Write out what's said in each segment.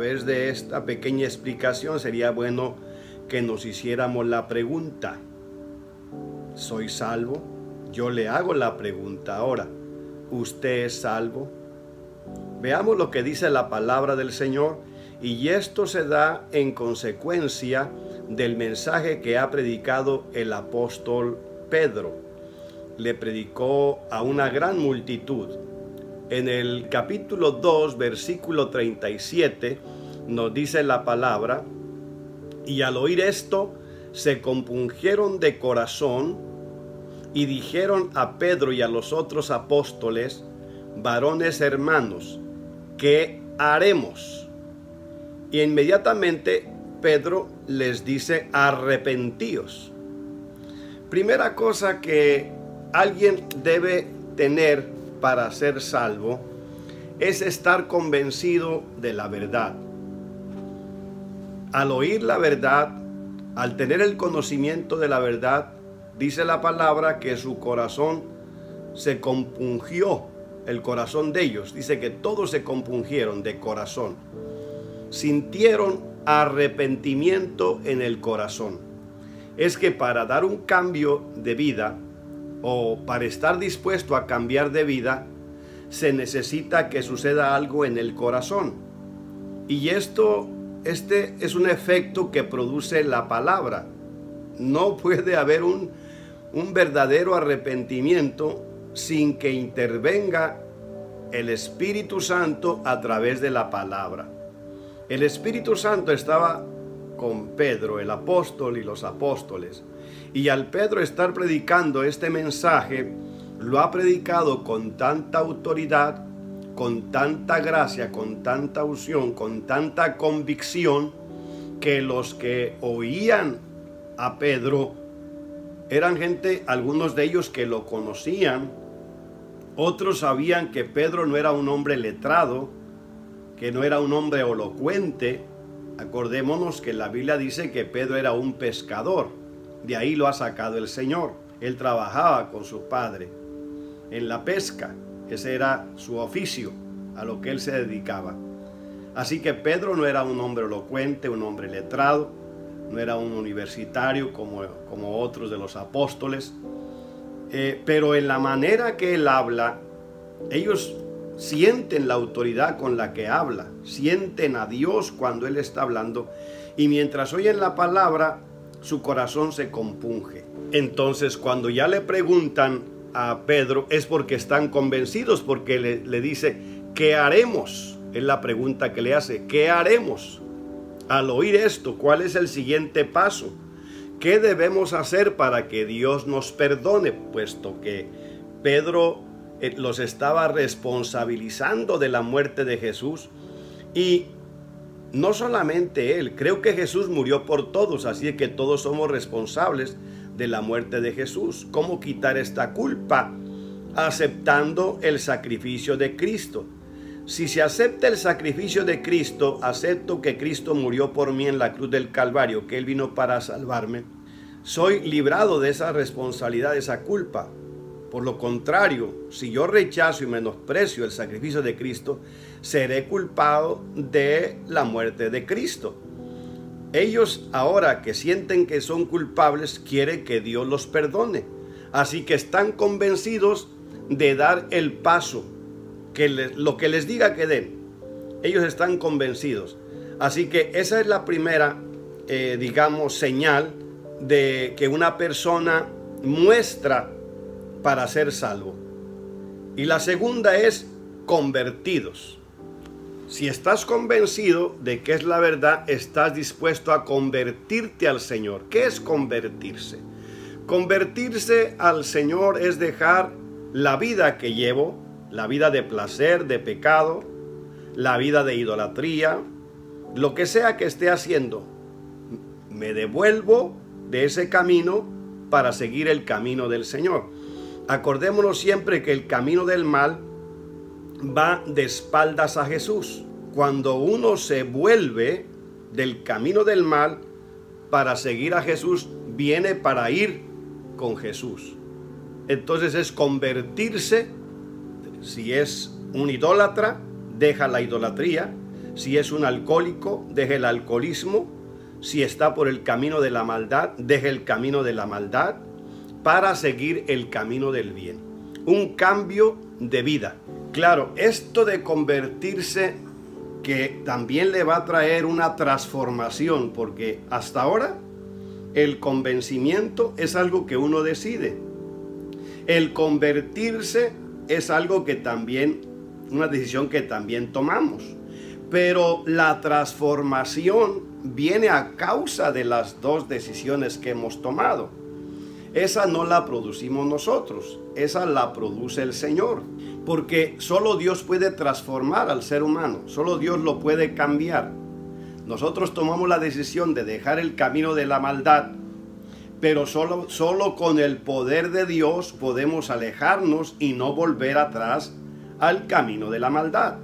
través de esta pequeña explicación sería bueno que nos hiciéramos la pregunta: ¿soy salvo? Yo le hago la pregunta ahora: ¿usted es salvo? Veamos lo que dice la palabra del Señor, y esto se da en consecuencia del mensaje que ha predicado el apóstol Pedro. Le predicó a una gran multitud. En el capítulo 2, versículo 37, nos dice la palabra: y al oír esto, se compungieron de corazón y dijeron a Pedro y a los otros apóstoles: varones hermanos, ¿qué haremos? Y inmediatamente Pedro les dice: arrepentíos. Primera cosa que alguien debe tener para ser salvo es estar convencido de la verdad. Al oír la verdad, al tener el conocimiento de la verdad, dice la palabra que su corazón se compungió, el corazón de ellos. Dice que todos se compungieron de corazón. Sintieron arrepentimiento en el corazón. Es que para dar un cambio de vida, o para estar dispuesto a cambiar de vida, se necesita que suceda algo en el corazón. Y este es un efecto que produce la palabra. No puede haber un verdadero arrepentimiento sin que intervenga el Espíritu Santo a través de la palabra. El Espíritu Santo estaba con Pedro, el apóstol, y los apóstoles. Y al Pedro estar predicando este mensaje, lo ha predicado con tanta autoridad, con tanta gracia, con tanta unción, con tanta convicción, que los que oían a Pedro eran gente, algunos de ellos que lo conocían, otros sabían que Pedro no era un hombre letrado, que no era un hombre elocuente. Acordémonos que la Biblia dice que Pedro era un pescador, de ahí lo ha sacado el Señor. Él trabajaba con su padre en la pesca, ese era su oficio, a lo que él se dedicaba. Así que Pedro no era un hombre elocuente, un hombre letrado, no era un universitario como otros de los apóstoles, pero en la manera que él habla, ellos sienten la autoridad con la que habla, sienten a Dios cuando él está hablando, y mientras oyen la palabra, su corazón se compunge. Entonces, cuando ya le preguntan a Pedro, es porque están convencidos, porque le dice: ¿qué haremos? Es la pregunta que le hace: ¿qué haremos? Al oír esto, ¿cuál es el siguiente paso? ¿Qué debemos hacer para que Dios nos perdone? Puesto que Pedro los estaba responsabilizando de la muerte de Jesús, y no solamente él, creo que Jesús murió por todos, así que todos somos responsables de la muerte de Jesús. ¿Cómo quitar esta culpa? Aceptando el sacrificio de Cristo. Si se acepta el sacrificio de Cristo, acepto que Cristo murió por mí en la cruz del Calvario, que Él vino para salvarme, soy librado de esa responsabilidad, de esa culpa. Por lo contrario, si yo rechazo y menosprecio el sacrificio de Cristo, seré culpado de la muerte de Cristo. Ellos, ahora que sienten que son culpables, quieren que Dios los perdone. Así que están convencidos de dar el paso, lo que les diga que den. Ellos están convencidos. Así que esa es la primera, señal de que una persona muestra para ser salvo. Y la segunda es convertidos. Si estás convencido de que es la verdad, estás dispuesto a convertirte al Señor. ¿Qué es convertirse? Convertirse al Señor es dejar la vida que llevo, la vida de placer, de pecado, la vida de idolatría, lo que sea que esté haciendo. Me devuelvo de ese camino para seguir el camino del Señor. Acordémonos siempre que el camino del mal va de espaldas a Jesús. Cuando uno se vuelve del camino del mal para seguir a Jesús, viene para ir con Jesús. Entonces es convertirse. Si es un idólatra, deja la idolatría. Si es un alcohólico, deje el alcoholismo. Si está por el camino de la maldad, deje el camino de la maldad para seguir el camino del bien. Un cambio de vida. Claro, esto de convertirse que también le va a traer una transformación, porque hasta ahora el convencimiento es algo que uno decide. El convertirse es algo que también, una decisión que también tomamos. Pero la transformación viene a causa de las dos decisiones que hemos tomado. Esa no la producimos nosotros, esa la produce el Señor. Porque solo Dios puede transformar al ser humano, solo Dios lo puede cambiar. Nosotros tomamos la decisión de dejar el camino de la maldad, pero solo con el poder de Dios podemos alejarnos y no volver atrás al camino de la maldad.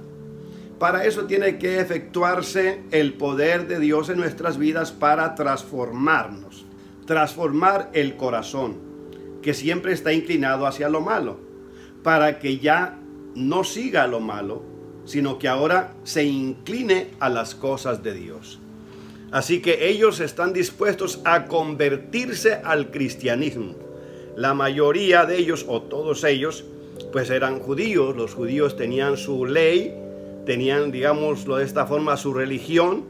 Para eso tiene que efectuarse el poder de Dios en nuestras vidas para transformarnos. Transformar el corazón, que siempre está inclinado hacia lo malo, para que ya no siga lo malo, sino que ahora se incline a las cosas de Dios. Así que ellos están dispuestos a convertirse al cristianismo. La mayoría de ellos, o todos ellos, pues eran judíos. Los judíos tenían su ley, tenían, digámoslo de esta forma, su religión,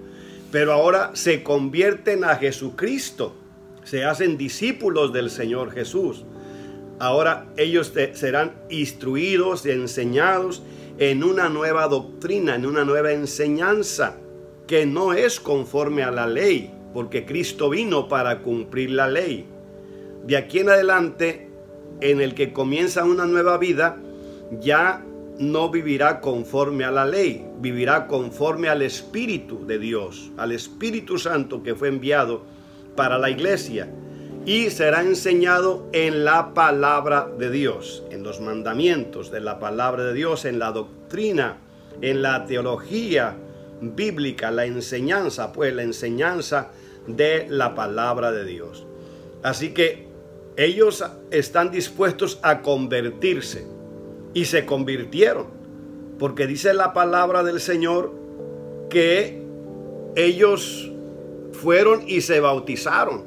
pero ahora se convierten a Jesucristo, se hacen discípulos del Señor Jesús. Ahora ellos serán instruidos, enseñados en una nueva doctrina, en una nueva enseñanza, que no es conforme a la ley, porque Cristo vino para cumplir la ley. De aquí en adelante, en el que comienza una nueva vida, ya no vivirá conforme a la ley, vivirá conforme al Espíritu de Dios, al Espíritu Santo que fue enviado para la iglesia, y será enseñado en la palabra de Dios, en los mandamientos de la palabra de Dios, en la doctrina, en la teología bíblica, la enseñanza, pues la enseñanza de la palabra de Dios. Así que ellos están dispuestos a convertirse y se convirtieron, porque dice la palabra del Señor que ellos fueron y se bautizaron.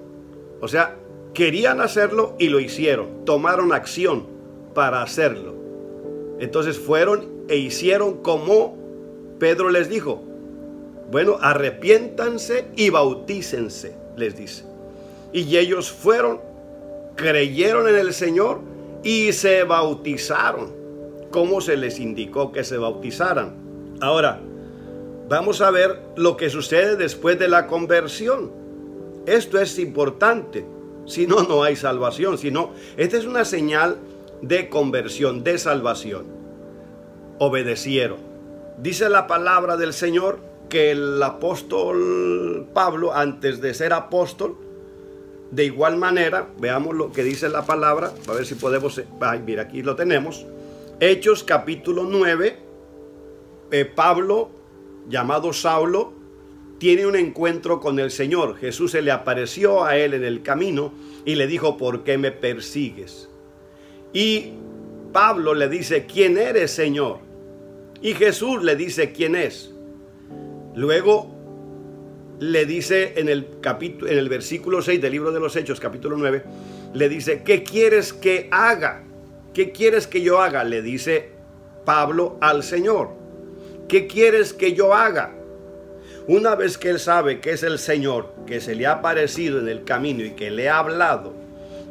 O sea, querían hacerlo y lo hicieron, tomaron acción para hacerlo. Entonces fueron e hicieron como Pedro les dijo. Bueno, arrepiéntanse y bautícense, les dice. Y ellos fueron, creyeron en el Señor y se bautizaron, como se les indicó que se bautizaran. Ahora, vamos a ver lo que sucede después de la conversión. Esto es importante, si no, no hay salvación. Si no, esta es una señal de conversión, de salvación. Obedecieron. Dice la palabra del Señor que el apóstol Pablo, antes de ser apóstol, de igual manera, veamos lo que dice la palabra, a ver si podemos, mira, aquí lo tenemos, Hechos capítulo 9, Pablo, llamado Saulo, tiene un encuentro con el Señor. Jesús se le apareció a él en el camino y le dijo, ¿por qué me persigues? Y Pablo le dice, ¿quién eres, Señor? Y Jesús le dice, ¿quién es? Luego le dice en el versículo 6 del libro de los Hechos, capítulo 9, le dice, ¿qué quieres que haga? ¿Qué quieres que yo haga? Le dice Pablo al Señor. ¿Qué quieres que yo haga? Una vez que él sabe que es el Señor, que se le ha aparecido en el camino y que le ha hablado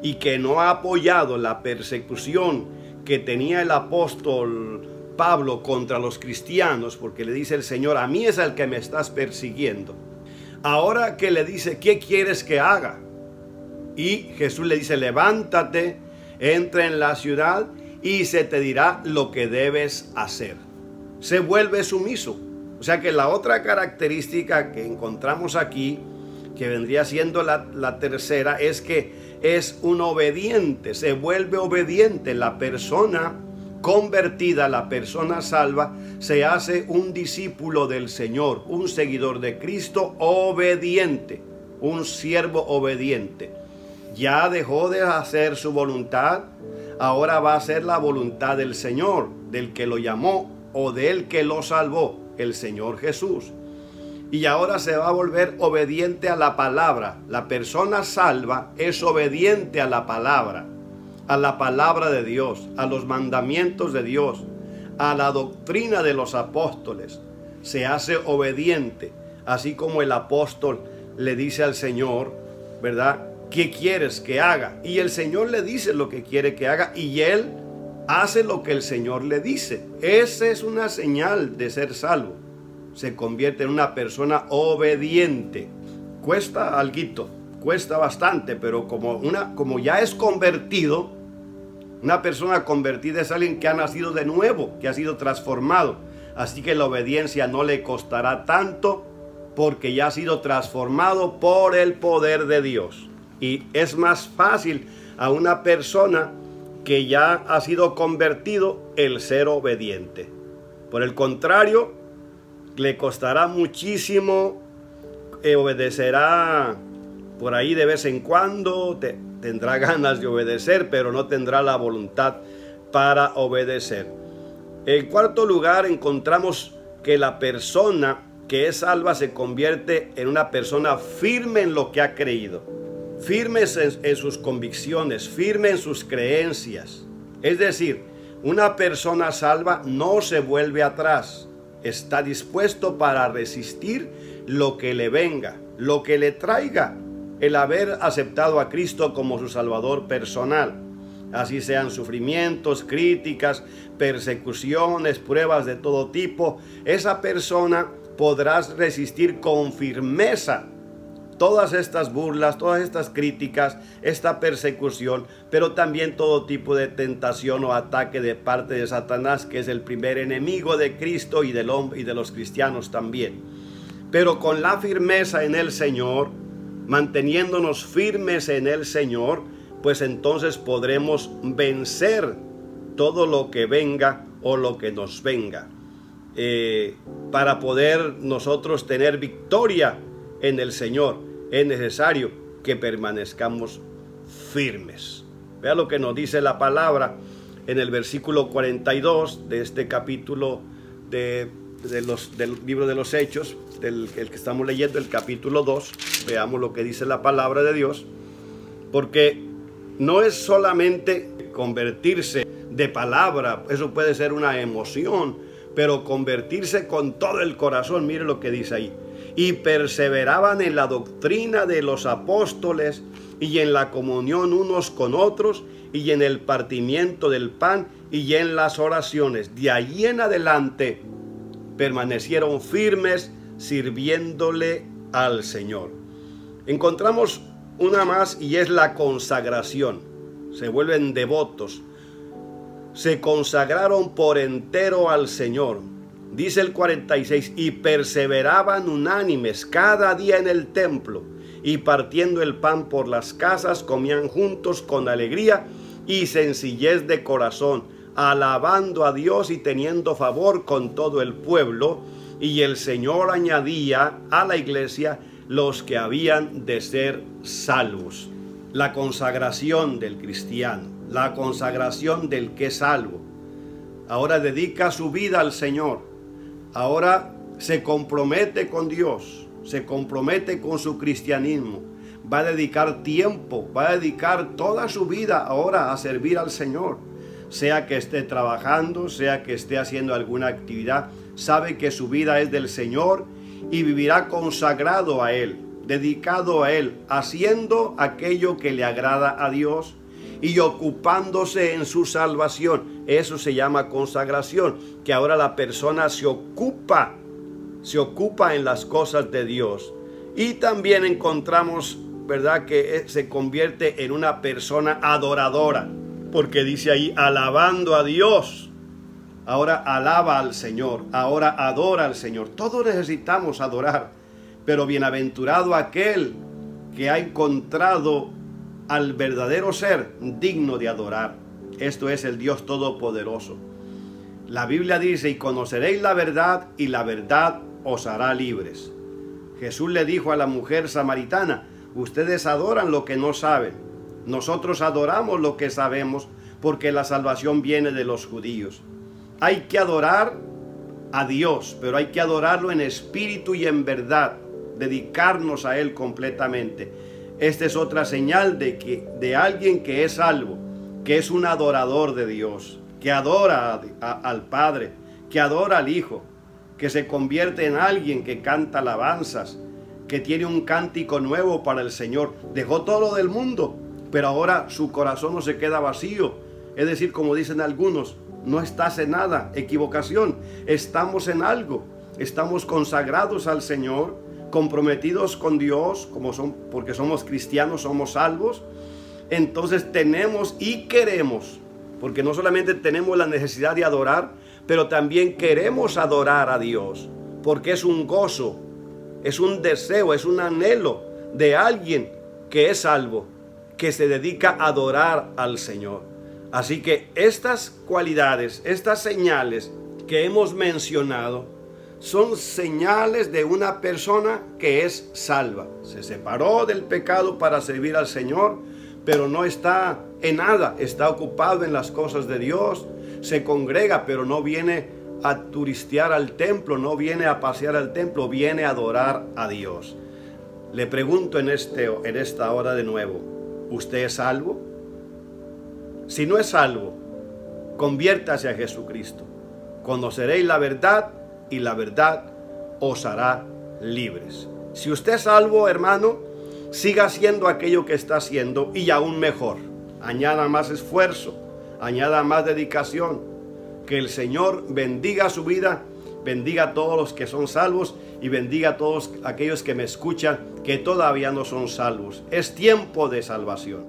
y que no ha apoyado la persecución que tenía el apóstol Pablo contra los cristianos, porque le dice el Señor, a mí es el que me estás persiguiendo. Ahora que le dice, ¿qué quieres que haga? Y Jesús le dice, levántate, entra en la ciudad y se te dirá lo que debes hacer. Se vuelve sumiso. O sea que la otra característica que encontramos aquí, que vendría siendo la tercera, es que es un obediente, se vuelve obediente. La persona convertida, la persona salva, se hace un discípulo del Señor, un seguidor de Cristo obediente, un siervo obediente. Ya dejó de hacer su voluntad, ahora va a hacer la voluntad del Señor, del que lo llamó o del que lo salvó, el Señor Jesús. y ahora se va a volver obediente a la palabra. La persona salva es obediente a la palabra de Dios, a los mandamientos de Dios, a la doctrina de los apóstoles. Se hace obediente, así como el apóstol le dice al Señor, ¿verdad? ¿Qué quieres que haga? Y el Señor le dice lo que quiere que haga y él hace lo que el Señor le dice. Esa es una señal de ser salvo. Se convierte en una persona obediente. Cuesta alguito, cuesta bastante, pero como ya es convertido, una persona convertida es alguien que ha nacido de nuevo, que ha sido transformado. Así que la obediencia no le costará tanto porque ya ha sido transformado por el poder de Dios. Y es más fácil a una persona que ya ha sido convertido el ser obediente. Por el contrario, le costará muchísimo, obedecerá por ahí de vez en cuando, tendrá ganas de obedecer, pero no tendrá la voluntad para obedecer. En cuarto lugar, encontramos que la persona que es salva se convierte en una persona firme en lo que ha creído, firme en sus convicciones, firme en sus creencias. Es decir, una persona salva no se vuelve atrás, está dispuesto para resistir lo que le venga, lo que le traiga el haber aceptado a Cristo como su Salvador personal. Así sean sufrimientos, críticas, persecuciones, pruebas de todo tipo, esa persona podrá resistir con firmeza todas estas burlas, todas estas críticas, esta persecución, pero también todo tipo de tentación o ataque de parte de Satanás, que es el primer enemigo de Cristo y del hombre y de los cristianos también. Pero con la firmeza en el Señor, manteniéndonos firmes en el Señor, pues entonces podremos vencer todo lo que venga o lo que nos venga. Para poder nosotros tener victoria en el Señor, es necesario que permanezcamos firmes. Vea lo que nos dice la palabra en el versículo 42 de este capítulo del libro de los Hechos, el que estamos leyendo, el capítulo 2. Veamos lo que dice la palabra de Dios, porque no es solamente convertirse de palabra, eso puede ser una emoción, pero convertirse con todo el corazón. Mire lo que dice ahí: y perseveraban en la doctrina de los apóstoles y en la comunión unos con otros y en el partimiento del pan y en las oraciones. De allí en adelante permanecieron firmes sirviéndole al Señor. Encontramos una más y es la consagración. Se vuelven devotos. Se consagraron por entero al Señor. Dice el 46, y perseveraban unánimes cada día en el templo, y partiendo el pan por las casas, comían juntos con alegría y sencillez de corazón, alabando a Dios y teniendo favor con todo el pueblo. Y el Señor añadía a la iglesia los que habían de ser salvos. La consagración del cristiano, la consagración del que es salvo. Ahora dedica su vida al Señor. Ahora se compromete con Dios, se compromete con su cristianismo. Va a dedicar tiempo, va a dedicar toda su vida ahora a servir al Señor. Sea que esté trabajando, sea que esté haciendo alguna actividad, sabe que su vida es del Señor y vivirá consagrado a Él, dedicado a Él, haciendo aquello que le agrada a Dios y ocupándose en su salvación. Eso se llama consagración, que ahora la persona se ocupa en las cosas de Dios. Y también encontramos, ¿verdad?, que se convierte en una persona adoradora, porque dice ahí, alabando a Dios. Ahora alaba al Señor, ahora adora al Señor. Todos necesitamos adorar, pero bienaventurado aquel que ha encontrado al verdadero ser digno de adorar. Esto es el Dios Todopoderoso. La Biblia dice, y conoceréis la verdad, y la verdad os hará libres. Jesús le dijo a la mujer samaritana, ustedes adoran lo que no saben. Nosotros adoramos lo que sabemos, porque la salvación viene de los judíos. Hay que adorar a Dios, pero hay que adorarlo en espíritu y en verdad, dedicarnos a Él completamente. Esta es otra señal de alguien que es salvo, que es un adorador de Dios, que adora al Padre, que adora al Hijo, que se convierte en alguien que canta alabanzas, que tiene un cántico nuevo para el Señor. Dejó todo lo del mundo, pero ahora su corazón no se queda vacío. Es decir, como dicen algunos, no estás en nada, equivocación, estamos en algo, estamos consagrados al Señor, comprometidos con Dios, porque somos cristianos, somos salvos. Entonces tenemos y queremos, porque no solamente tenemos la necesidad de adorar, pero también queremos adorar a Dios, porque es un gozo, es un deseo, es un anhelo de alguien que es salvo, que se dedica a adorar al Señor. Así que estas cualidades, estas señales que hemos mencionado, son señales de una persona que es salva. Se separó del pecado para servir al Señor, pero no está en nada, está ocupado en las cosas de Dios, se congrega, pero no viene a turistear al templo, no viene a pasear al templo, viene a adorar a Dios. Le pregunto en esta hora de nuevo, ¿usted es salvo? Si no es salvo, conviértase a Jesucristo. Conoceréis la verdad y la verdad os hará libres. Si usted es salvo, hermano, siga haciendo aquello que está haciendo y aún mejor. Añada más esfuerzo, añada más dedicación. Que el Señor bendiga su vida, bendiga a todos los que son salvos y bendiga a todos aquellos que me escuchan que todavía no son salvos. Es tiempo de salvación.